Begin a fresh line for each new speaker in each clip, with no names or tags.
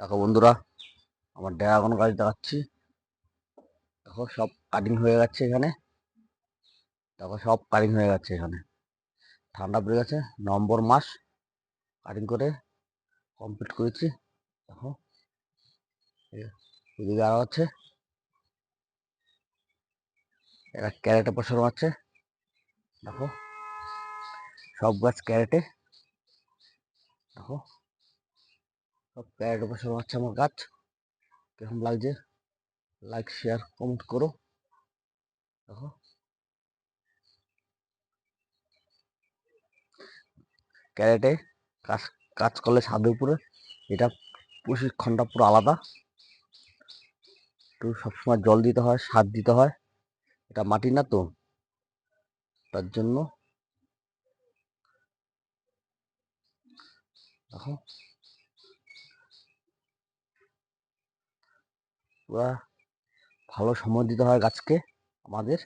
দেখো বন্ধুরা, আমার ড্রাগন গাছ দেখাচ্ছি। দেখো সব কাটিং হয়ে গেছে এখানে। দেখো সব কাটিং হয়ে গেছে এখানে। ঠান্ডা পড়ে গেছে, নভেম্বর মাস কাটিং করে কমপ্লিট করেছি। দেখো এদিকে আরো আছে, এরা ক্যারেটে বসানো আছে। দেখো সব গাছ ক্যারেটে। দেখো সব ক্যারেটে বসানো আছে আমার গাছ। কিরকম লাগছে? লাইক, শেয়ার, কমেন্ট করো। দেখো ক্যারেটে কাজ কাজ করলে ছাদের উপরে এটা প্রশিক্ষণটা পুরো আলাদা। একটু সবসময় জল দিতে হয়, সার দিতে হয়। এটা মাটি না তো, তার জন্য। দেখো পুরা ভালো সময় দিতে হয় গাছকে। আমাদের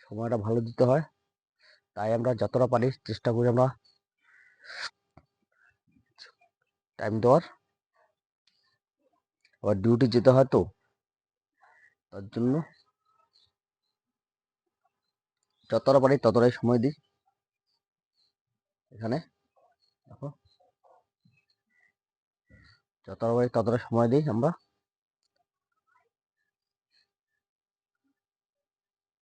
সময়টা ভালো দিতে হয়, তাই আমরা যতটা পারি চেষ্টা করি আমরা টাইম দেওয়ার। আবার ডিউটি যেতে হয় তো, তার জন্য যতটা পারি ততটাই সময় দিই এখানে। দেখো যতটা পারি ততটা সময় দিই আমরা।